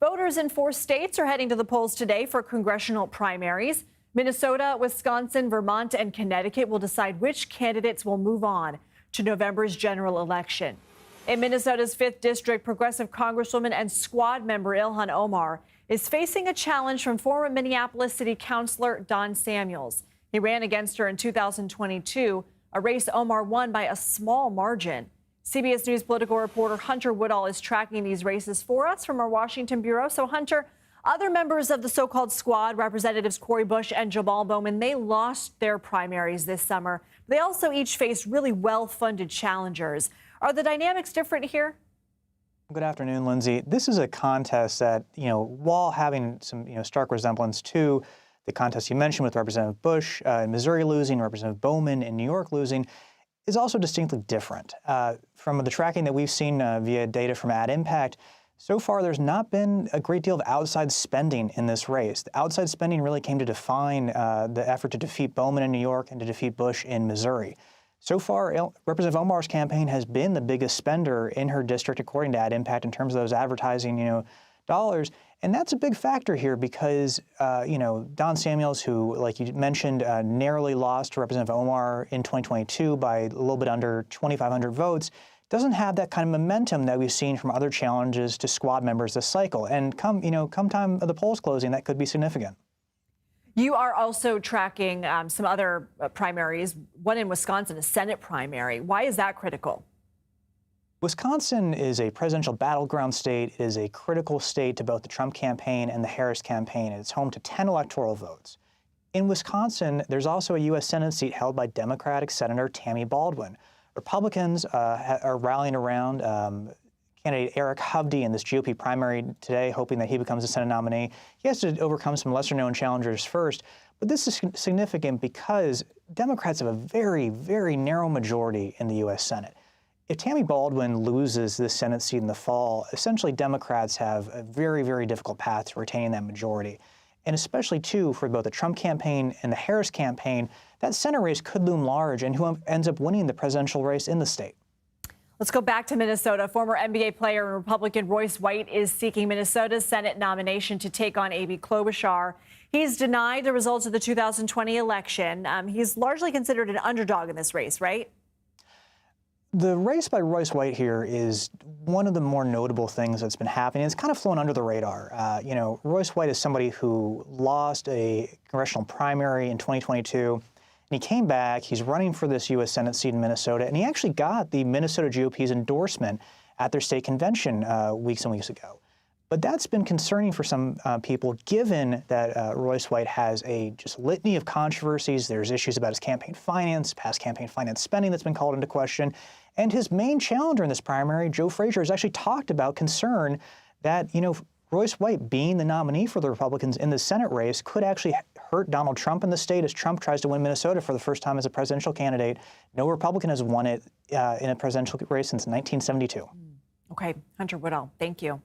Voters in 4 states are heading to the polls today for congressional primaries. Minnesota, Wisconsin, Vermont, and Connecticut will decide which candidates will move on to November's general election. In Minnesota's 5th District, progressive Congresswoman and squad member Ilhan Omar is facing a challenge from former Minneapolis City Councilor Don Samuels. He ran against her in 2022, a race Omar won by a small margin. CBS News political reporter Hunter Woodall is tracking these races for us from our Washington bureau. So, Hunter, other members of the so-called squad, Representatives Cori Bush and Jamal Bowman, they lost their primaries this summer. They also each faced really well-funded challengers. Are the dynamics different here? Good afternoon, Lindsay. This is a contest that, while having some, stark resemblance to the contest you mentioned with Representative Bush in Missouri losing, Representative Bowman in New York losing, is also distinctly different. From the tracking that we've seen via data from Ad Impact, so far there's not been a great deal of outside spending in this race. The outside spending really came to define the effort to defeat Bowman in New York and to defeat Bush in Missouri. So far, Representative Omar's campaign has been the biggest spender in her district, according to Ad Impact, in terms of those advertising, dollars. And that's a big factor here because, Don Samuels, who, like you mentioned, narrowly lost to Representative Omar in 2022 by a little bit under 2,500 votes, doesn't have that kind of momentum that we've seen from other challenges to squad members this cycle. And come time of the polls closing, that could be significant. You are also tracking some other primaries, one in Wisconsin, a Senate primary. Why is that critical? Wisconsin is a presidential battleground state. It is a critical state to both the Trump campaign and the Harris campaign. It's home to 10 electoral votes. In Wisconsin, there's also a U.S. Senate seat held by Democratic Senator Tammy Baldwin. Republicans are rallying around candidate Eric Hovde in this GOP primary today, hoping that he becomes a Senate nominee. He has to overcome some lesser-known challengers first, but this is significant because Democrats have a very, very narrow majority in the U.S. Senate. If Tammy Baldwin loses this Senate seat in the fall, essentially Democrats have a very, very difficult path to retaining that majority. And especially, too, for both the Trump campaign and the Harris campaign, that Senate race could loom large and who ends up winning the presidential race in the state. Let's go back to Minnesota. Former NBA player and Republican Royce White is seeking Minnesota's Senate nomination to take on Amy Klobuchar. He's denied the results of the 2020 election. He's largely considered an underdog in this race, right? The race by Royce White here is one of the more notable things that's been happening. It's kind of flown under the radar. Royce White is somebody who lost a congressional primary in 2022, and he came back. He's running for this U.S. Senate seat in Minnesota, and he actually got the Minnesota GOP's endorsement at their state convention weeks and weeks ago. But that's been concerning for some people, given that Royce White has a just litany of controversies. There's issues about his campaign finance, past campaign finance spending that's been called into question. And his main challenger in this primary, Joe Frazier, has actually talked about concern that, Royce White being the nominee for the Republicans in the Senate race could actually hurt Donald Trump in the state as Trump tries to win Minnesota for the first time as a presidential candidate. No Republican has won it in a presidential race since 1972. Okay, Hunter Woodall, thank you.